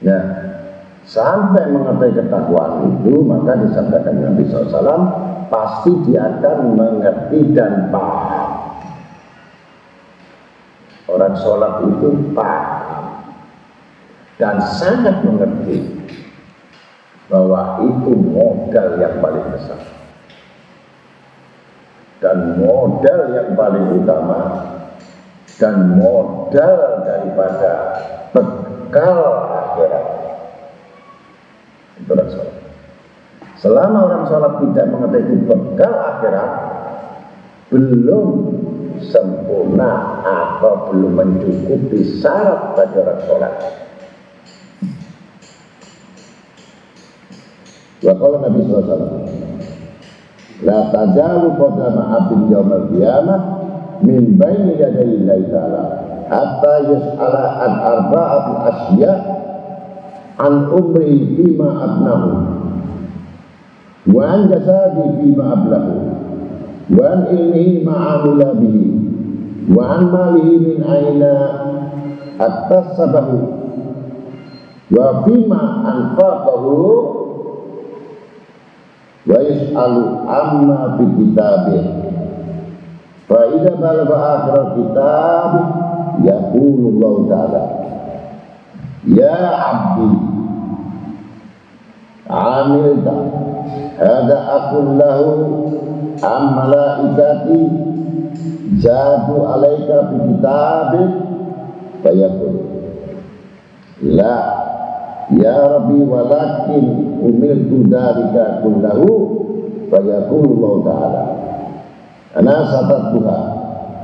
Nah, sampai mengerti ketakwaan itu, maka disabdakan Nabi SAW, pasti dia akan mengerti dan paham. Orang sholat itu paham dan sangat mengerti bahwa itu modal yang paling besar dan modal yang paling utama dan modal daripada bekal akhirat. Itu orang sholat. Selama orang sholat tidak mengerti itu bekal akhirat, belum sempurna atau belum mencukupi syarat bagi orang sholat. Wa qala Nabi SAW, la tajalu qadama abdin yawmal qiyamah min baini yadayi Allahi ta'ala hatta yus'ala an arba'ati asya an umri fima abnahu wa an jasadi fima ablahu wa an ilmihi ma'amila bihi wa an malihi min aina attasabahu wa fima anfaqahu wa yus'alu amma fi kitabih fa idza balagha akhir kitab yaqulu Allah ta'ala ya 'abdi amilta hada aqul lahu am malaikati jadu alaika fi kitabih fa yaqulu la ya Rabbi walakin umiltu dalika kullahu fa yaqulu Allah ta'ala ana satatuha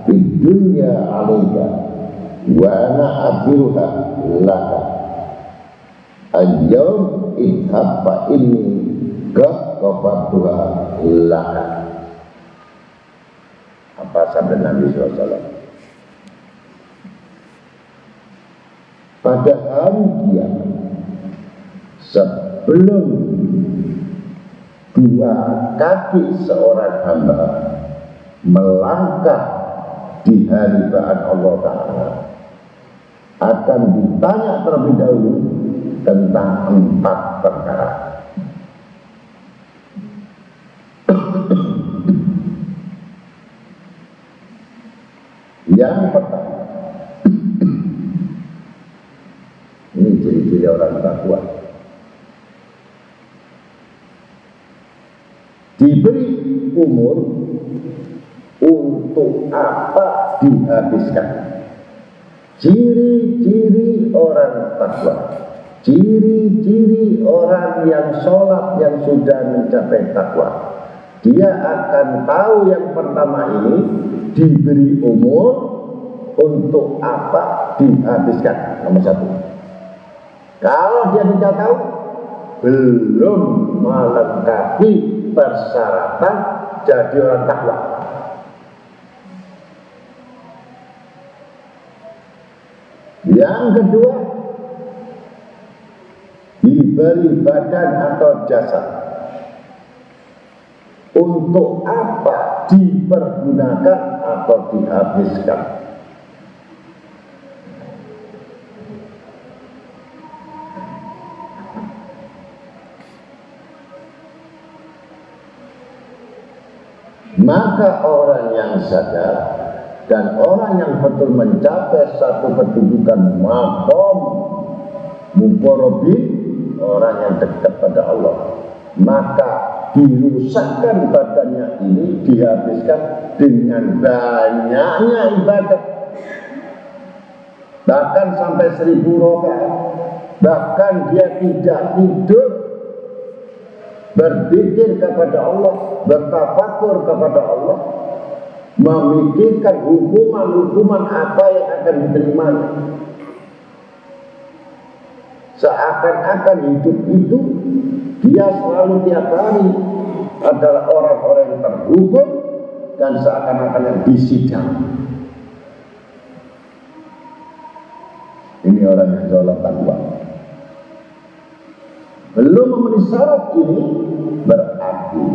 fid dunya alayka wa ana akhiruha laka al-yawm idhab fa inni qafartuha laka. Apa sabda Nabi SAW? Pada hari kiamat, sebelum dua kaki seorang hamba melangkah di hadirat Allah Ta'ala, akan ditanya terlebih dahulu tentang 4 perkara. Yang pertama, ini ciri-ciri orang takwa, diberi umur untuk apa dihabiskan. Ciri-ciri orang takwa, ciri-ciri orang yang sholat yang sudah mencapai takwa, dia akan tahu yang pertama ini diberi umur untuk apa dihabiskan. Nomor 1. Kalau dia tidak tahu, belum melengkapi persyaratan jadi orang takwa. Yang kedua, diberi badan atau jasad. Untuk apa dipergunakan atau dihabiskan? Maka orang yang sadar dan orang yang betul mencapai satu kedudukan maqam muqarrabin, orang yang dekat pada Allah, maka dirusakkan badannya ini, dihabiskan dengan banyaknya ibadah, bahkan sampai 1000 rakaat, bahkan dia tidak tidur, berzikir kepada Allah, bertafakur kepada Allah, memikirkan hukuman-hukuman apa yang akan diterimanya. Seakan-akan hidup itu dia selalu tiap hari adalah orang-orang yang terhukum dan seakan-akan yang disidang. Ini orang yang jauh takwa. Belum memenuhi syarat ini berarti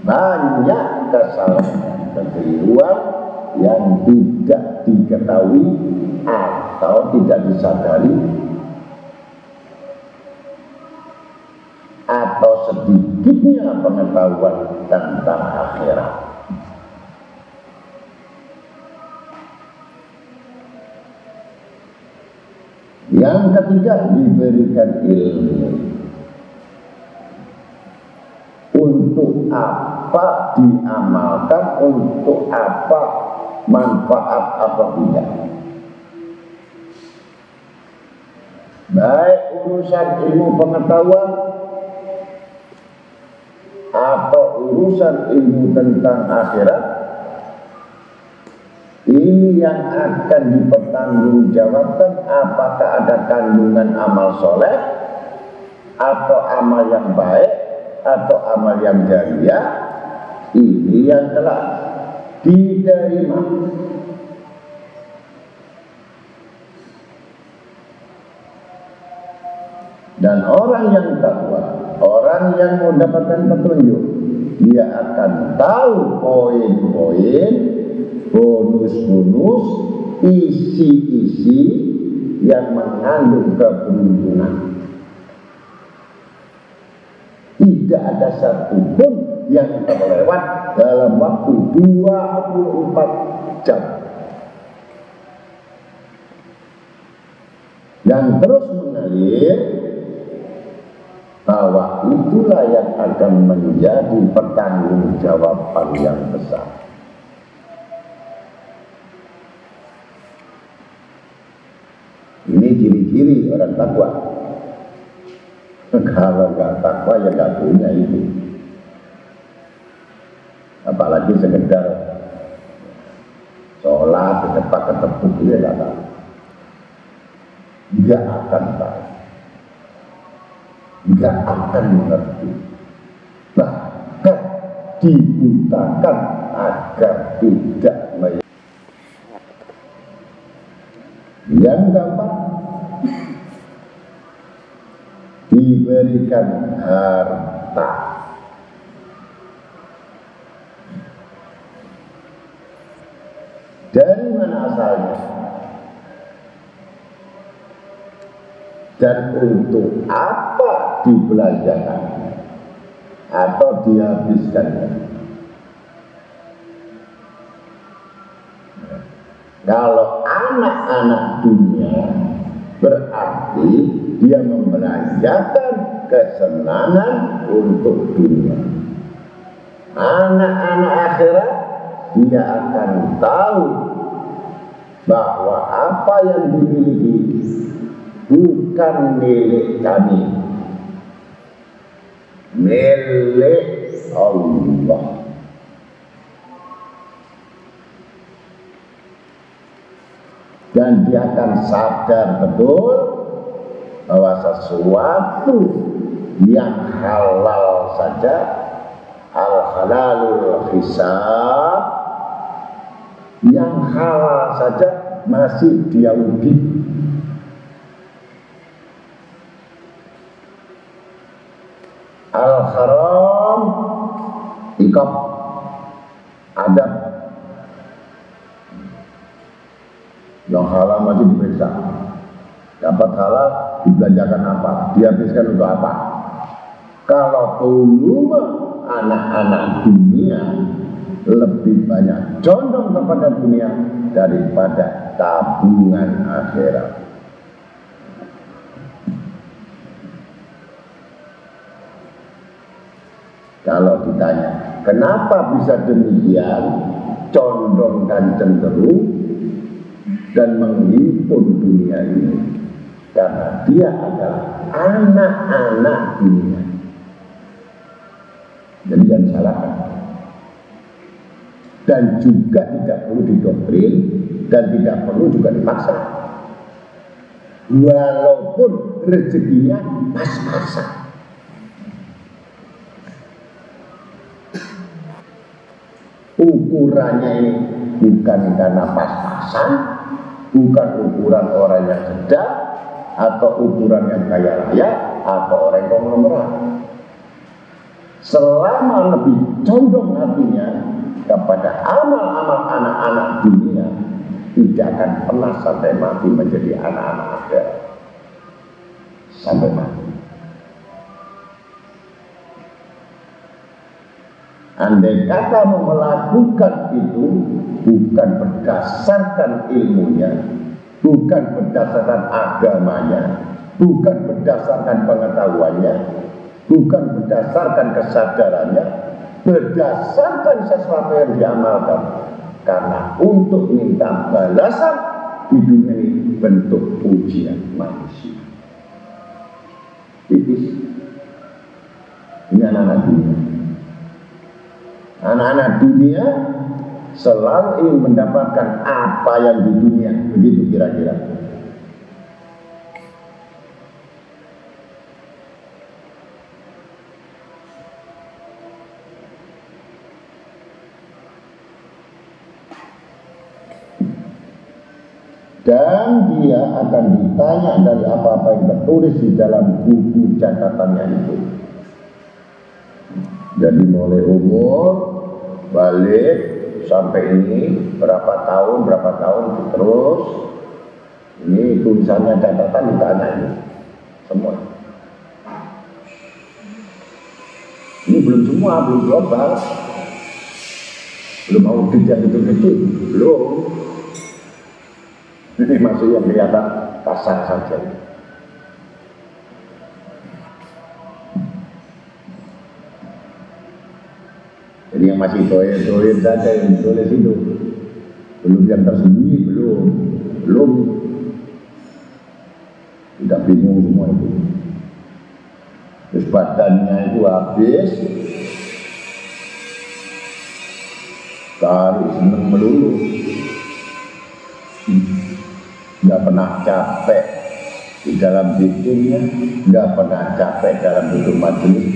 banyak kesalahan, kekeliruan yang tidak diketahui atau tidak disadari, atau sedikitnya pengetahuan tentang akhirat. Yang ketiga, diberikan ilmu. Untuk apa diamalkan, untuk apa manfaat apa tidak. Baik urusan ilmu pengetahuan atau urusan ilmu tentang akhirat, ini yang akan dipertanggungjawabkan apakah ada kandungan amal soleh atau amal yang baik atau amal yang jariah. Ini yang telah diterima. Dan orang yang takwa, orang yang mendapatkan petunjuk, dia akan tahu poin-poin, bonus-bonus, isi-isi yang mengandung keberuntungan. Tidak ada satupun yang terlewat dalam waktu 24 jam. Dan terus mengalir, bahwa itulah yang akan menjadi pertanggungjawaban yang besar. Ini ciri-ciri orang takwa. Kalau nggak takwa ya nggak punya itu. Apalagi sekedar sholat cepat ketepuk itu ya nggak tahu. Nggak akan tahu, nggak akan mengerti, bahkan dibutakan agar tidak melihat. Yang keempat, diberikan harta. Dari mana asalnya? Dan untuk apa dibelanjakan atau dihabiskannya? Kalau anak-anak dunia, berarti dia membelanjakan kesenangan untuk dunia. Anak-anak akhirat, dia akan tahu bahwa apa yang dimiliki bukan milik kami, milik Allah. Dan dia akan sadar betul bahwa sesuatu yang halal saja, al-halalul hisab, yang halal saja masih dia uji. Al-haram ikab, adab. Yang halal masih diperiksa. Dapat halal dibelanjakan apa, dihabiskan untuk apa. Kalau volume anak-anak dunia lebih banyak condong kepada dunia daripada tabungan akhirat. Kalau ditanya, kenapa bisa demikian, condong dan cenderung dan menghimpun dunia ini? Karena dia adalah anak-anak dunia. Jadi jangan disalahkan. Dan juga tidak perlu didoktrin dan tidak perlu juga dipaksa. Walaupun rezekinya pas-pasan. Ukurannya ini bukan karena pas-pasan, bukan ukuran orang yang sedang, atau ukuran yang kaya raya, atau orang yang konglomerat. Selama lebih condong hatinya kepada amal-amal anak-anak dunia, tidak akan pernah sampai mati menjadi anak-anak akhirat. Sampai mati. Andai kata melakukan itu bukan berdasarkan ilmunya, bukan berdasarkan agamanya, bukan berdasarkan pengetahuannya, bukan berdasarkan kesadarannya, berdasarkan sesuatu yang diamalkan. Karena untuk minta balasan di dunia ini bentuk ujian manusia. Tipis. Ini anak-anak dunia. Anak-anak dunia selalu ingin mendapatkan apa yang di dunia, begitu kira-kira. Dan dia akan ditanya dari apa-apa yang tertulis di dalam buku catatannya itu. Jadi mulai umur, balik, sampai ini, berapa tahun, terus. Ini tulisannya catatan ditanya ini. Semua. Ini belum semua, belum global. Belum audit yang betul-betul, belum. Ini masih yang kelihatan kasar saja. Jadi yang masih doir saja yang ditulis itu, belum yang tersembunyi, belum. Tidak bingung semua itu. Terus badannya itu habis, cari seneng melulu. Nggak pernah capek di dalam bikinnya, nggak pernah capek dalam duduk majelis,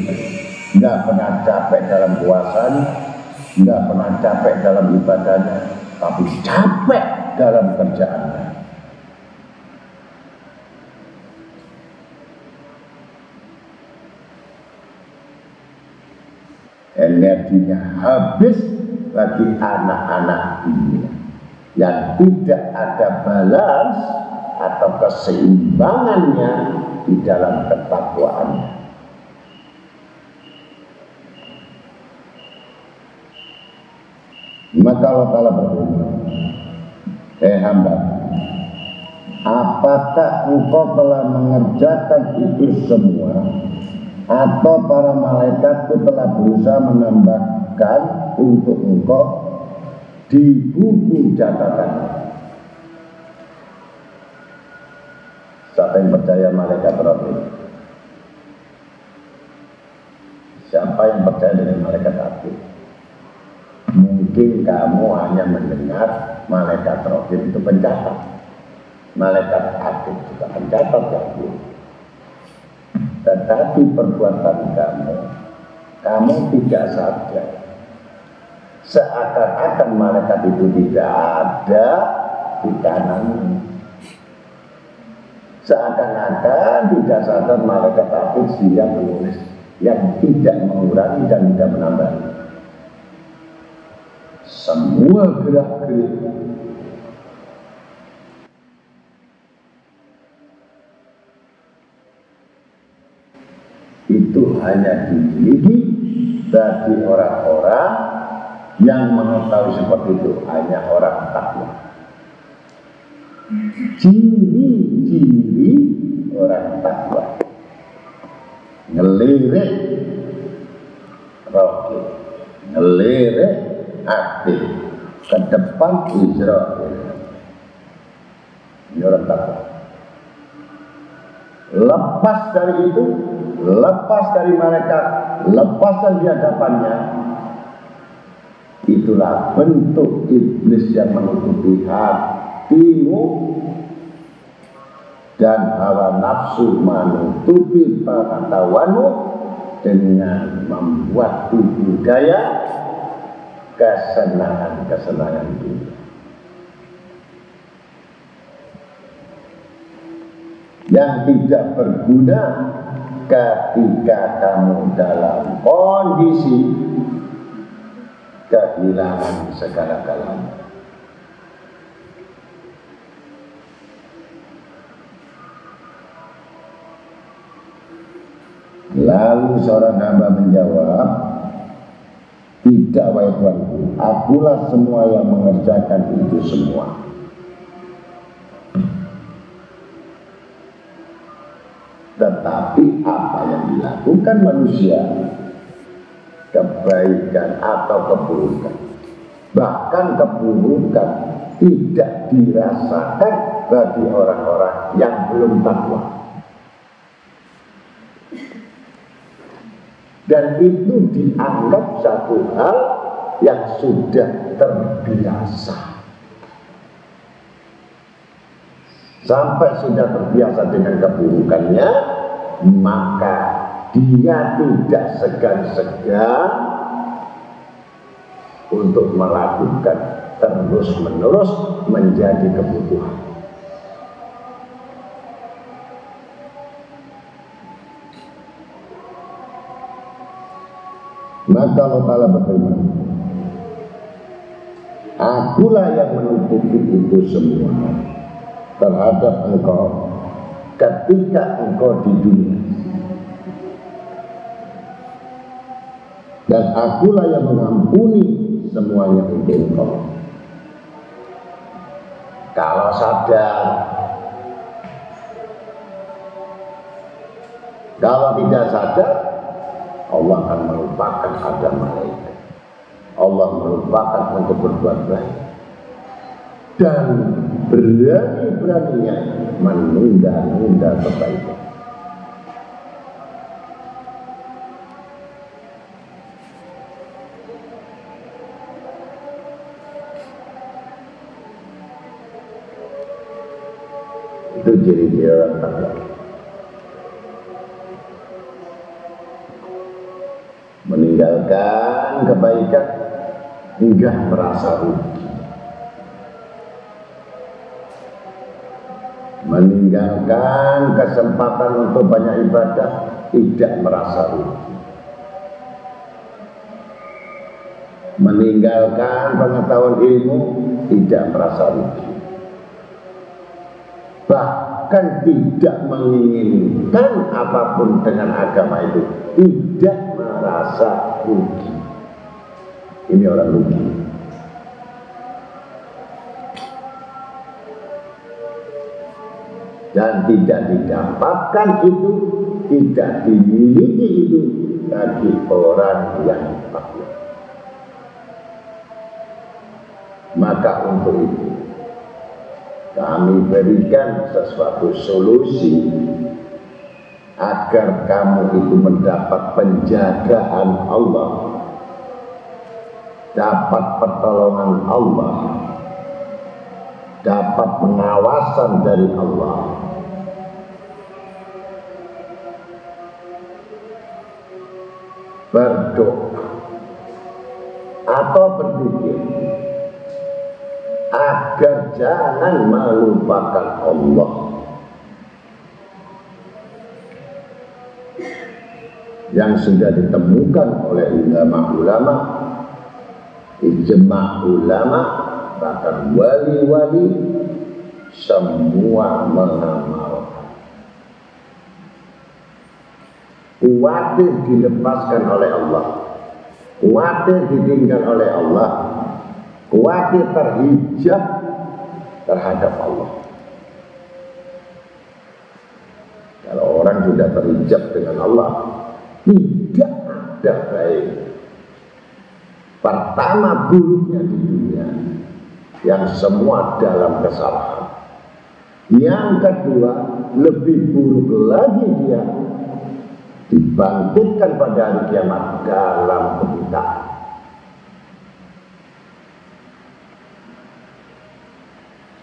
nggak pernah capek dalam puasanya, nggak pernah capek dalam ibadahnya, tapi capek dalam kerjaannya. Energinya habis bagi anak-anak dunia yang tidak ada balance atau keseimbangannya di dalam ketakwaannya. Maka Allah Ta'ala berfirman, hamba, apakah engkau telah mengerjakan itu semua, atau para malaikatku telah berusaha menambahkan untuk engkau di buku catatan? Siapa yang percaya malaikat Rabbul? Siapa yang percaya dengan malaikat Rabbul? Mungkin kamu hanya mendengar malaikat Rabbul itu pencatat, malaikat Atid juga pencatat Rabbul. tetapi perbuatan kamu tidak sadar. Seakan-akan malaikat itu tidak ada di kananmu. Seakan-akan tidak sadar malaikat Hafidz dia menulis yang tidak mengurangi dan tidak menambah. Semua gerak-gerik itu hanya dimiliki bagi orang-orang yang mengetahui seperti itu, hanya orang takwa. Ciri-ciri orang takwa: ngelirik rohke, ngelirik hati, ke depan Israel. Ini orang takwa. Lepas dari itu, lepas dari malaikat, lepas dari hadapannya, itulah bentuk iblis yang menutupi hatimu dan hawa nafsu menutupi pengetahuanmu dengan membuat tipu daya kesenangan-kesenangan dunia. Yang tidak berguna ketika kamu dalam kondisi kehilangan segala-galanya. Lalu seorang hamba menjawab, tidak wahai Tuanku, akulah semua yang mengerjakan itu semua. Tetapi apa yang dilakukan manusia, kebaikan atau keburukan, bahkan keburukan tidak dirasakan bagi orang-orang yang belum takwa. Dan itu dianggap satu hal yang sudah terbiasa. Sampai sudah terbiasa dengan keburukannya, maka dia tidak segan-segan untuk melakukan terus-menerus menjadi kebutuhan. Maka Allah Ta'ala berfirman, akulah yang menutupi itu semua terhadap engkau ketika engkau di dunia, dan akulah yang mengampuni semuanya untuk engkau. Kalau sadar, kalau tidak sadar, Allah akan melupakan ada malaikat. Allah melupakan untuk berbuat baik dan berani-beraninya menunda-nunda kebaikan. Itu ciri-ciri orang takwa. Meninggalkan kebaikan enggak merasa rugi. Meninggalkan kesempatan untuk banyak ibadah tidak merasa rugi. Meninggalkan pengetahuan ilmu tidak merasa rugi. Bahkan tidak menginginkan apapun dengan agama itu tidak merasa rugi. Ini orang rugi. Dan tidak didapatkan itu, tidak dimiliki itu bagi orang yang takwa. Maka untuk itu kami berikan sesuatu solusi agar kamu itu mendapat penjagaan Allah, dapat pertolongan Allah, dapat pengawasan dari Allah. berdoa atau berpikir agar jangan melupakan Allah. Yang sudah ditemukan oleh ulama-ulama, ijma' ulama, bahkan wali-wali, semua mengamalkan. Khawatir dilepaskan oleh Allah, khawatir ditinggal oleh Allah, khawatir terhijab terhadap Allah. Kalau orang sudah terhijab dengan Allah, tidak ada baik. Pertama buruknya di dunia, yang semua dalam kesalahan. Yang kedua, lebih buruk lagi dia dibangkitkan pada hari kiamat dalam penderitaan.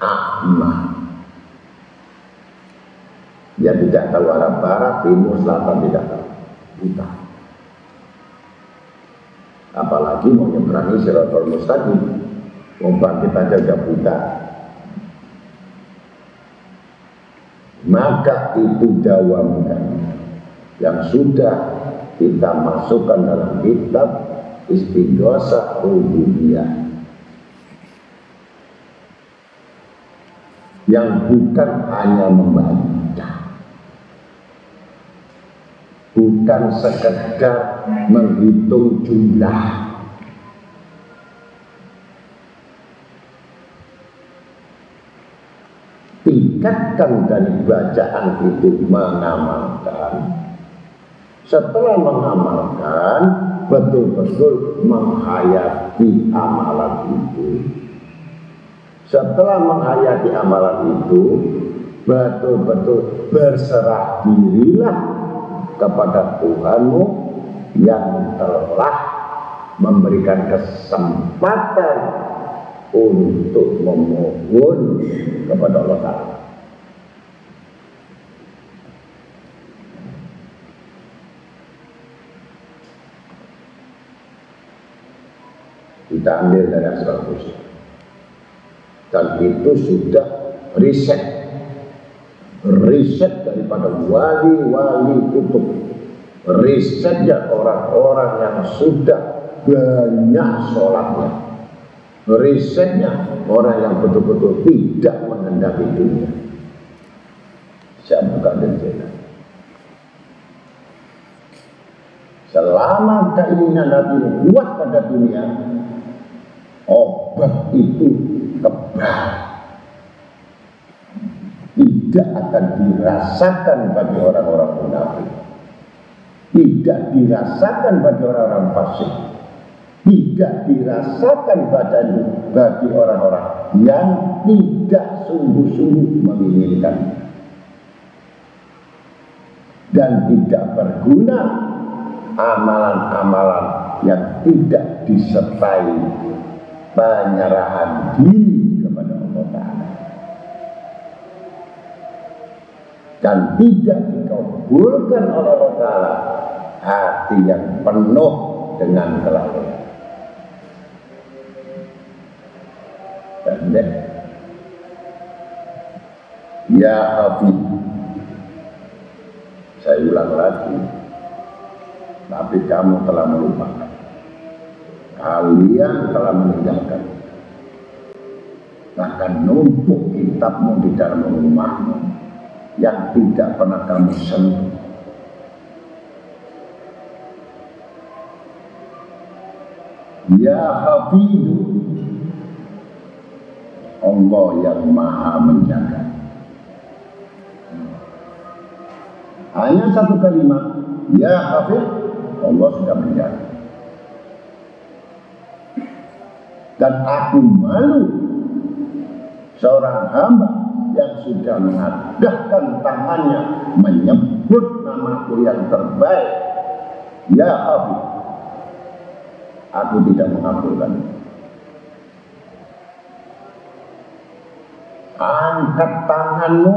A'ma, dia tidak tahu arah barat, timur, selatan, tidak tahu. Buta. Apalagi mau nyeberangi Shirathul Mustaqim, mau bangkit aja udah buta. Maka itu dawamkan yang sudah kita masukkan dalam kitab Istighotsah Rububiyah, yang bukan hanya membaca, bukan sekedar menghitung jumlah, tingkatkan dari bacaan itu mengamalkan. Setelah mengamalkan, betul-betul menghayati amalan itu. Setelah menghayati amalan itu, betul-betul berserah dirilah kepada Tuhanmu yang telah memberikan kesempatan untuk memohon kepada Allah Ta'ala. Kita ambil dari Asmaul Husna, dan itu sudah riset daripada wali-wali kutub, risetnya orang-orang yang sudah banyak sholatnya, risetnya orang yang betul-betul tidak menghendaki dunia. Syekh Abdul Qadir Jailani, selama keinginan hati kuat pada dunia, obat itu kebal, tidak akan dirasakan bagi orang-orang munafik, tidak dirasakan bagi orang-orang fasik, tidak dirasakan bagi orang-orang yang tidak sungguh-sungguh menginginkan, dan tidak berguna amalan-amalan yang tidak disertai penyerahan diri kepada Allah Ta'ala, dan tidak dikabulkan oleh Allah Ta'ala hati yang penuh dengan kelalaian. Dan ya Hafid, saya ulang lagi, tapi kamu telah melupakan, kalian telah meninggalkan, bahkan numpuk kitabmu di dalam rumahmu yang tidak pernah kamu sentuh. Ya Hafidu, Allah yang maha menjaga. Hanya satu kalimat, ya Hafid, Allah sudah menjaga. Dan aku malu seorang hamba yang sudah mengadahkan tangannya menyebut namaku yang terbaik, ya Hafid, aku tidak mengabulkan. Angkat tanganmu,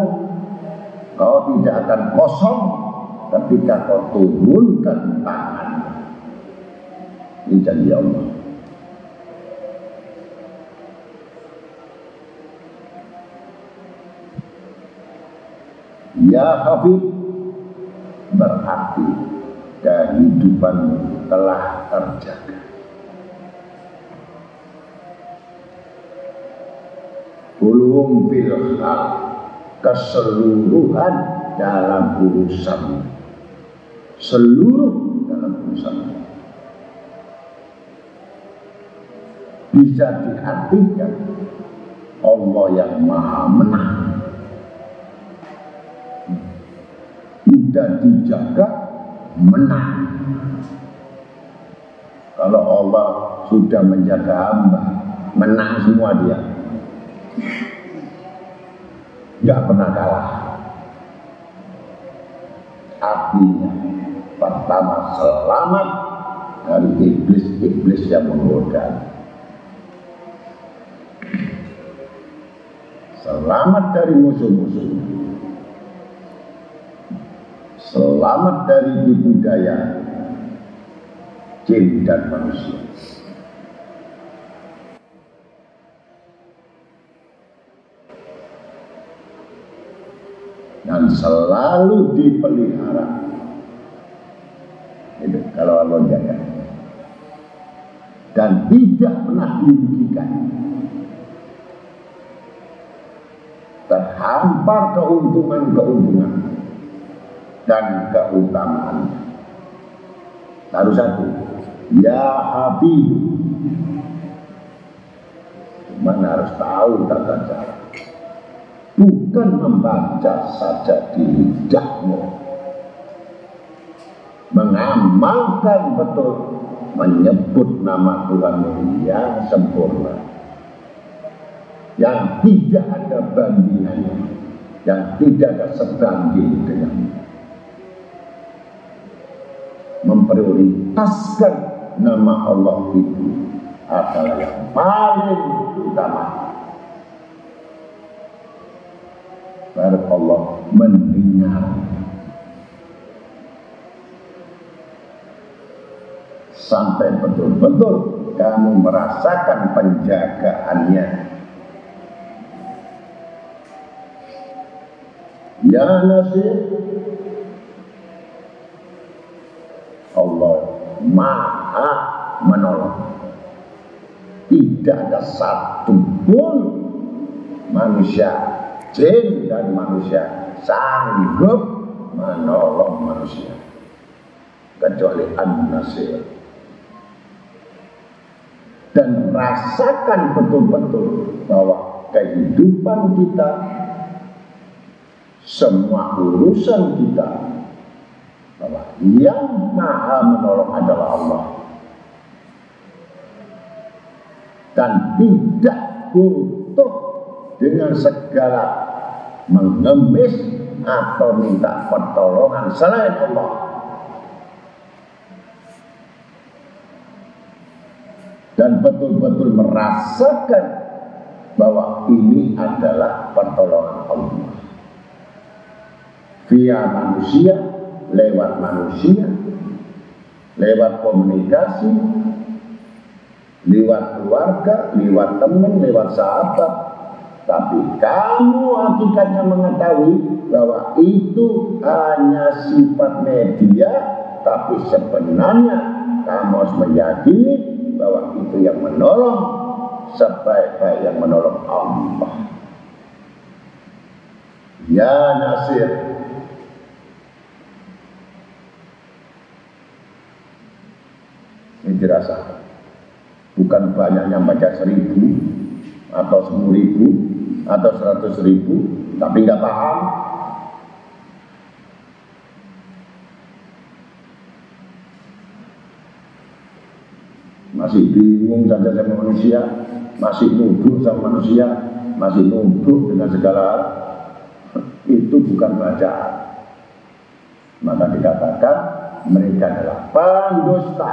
kau tidak akan kosong ketika kau turunkan tanganmu. Ini janji Allah. Ya Habib, berarti kehidupan telah terjaga. Ulum fil hal, keseluruhan dalam urusan, seluruh dalam urusan bisa diartikan Allah yang maha menang, sudah dijaga menang. Kalau Allah sudah menjaga hamba, menang semua dia, nggak pernah kalah. Artinya pertama selamat dari iblis-iblis yang menggoda, selamat dari musuh-musuh, selamat dari tipu daya jin dan manusia. Dan selalu dipelihara. Itu kalau Allah jaga. Dan tidak pernah dirugikan. Terhampar keuntungan-keuntungan dan keutamaan. Baru satu, ya Habib. Cuma harus tahu tata cara. Bukan membaca saja di lidahmu, mengamalkan betul, menyebut nama Tuhan yang sempurna, yang tidak ada bandingannya, yang tidak ada sebanding dengannya. Memprioritaskan nama Allah itu adalah yang paling utama. Baru Allah mendengar sampai betul-betul kamu merasakan penjagaannya. Ya Nasir, Allah maha menolong. Tidak ada satu pun manusia, jin dan manusia sanggup menolong manusia kecuali An-Nasir. Dan rasakan betul-betul bahwa kehidupan kita, semua urusan kita, bahwa yang maha menolong adalah Allah. Dan tidak butuh dengan segala mengemis atau minta pertolongan selain Allah. Dan betul-betul merasakan bahwa ini adalah pertolongan Allah via manusia, lewat manusia, lewat komunikasi, lewat keluarga, lewat teman, lewat sahabat. Tapi kamu hakikatnya mengetahui bahwa itu hanya sifat media, tapi sebenarnya kamu harus meyakini bahwa itu yang menolong sebaik-baik yang menolong Allah. Ya Nasir, ini dirasakan. Bukan banyaknya baca 1000 atau 10.000 atau 100.000, tapi nggak paham. Masih bingung saja sama manusia, masih nuduh sama manusia, masih nuduh dengan segala hal. Itu bukan bacaan. Maka dikatakan mereka adalah pendusta.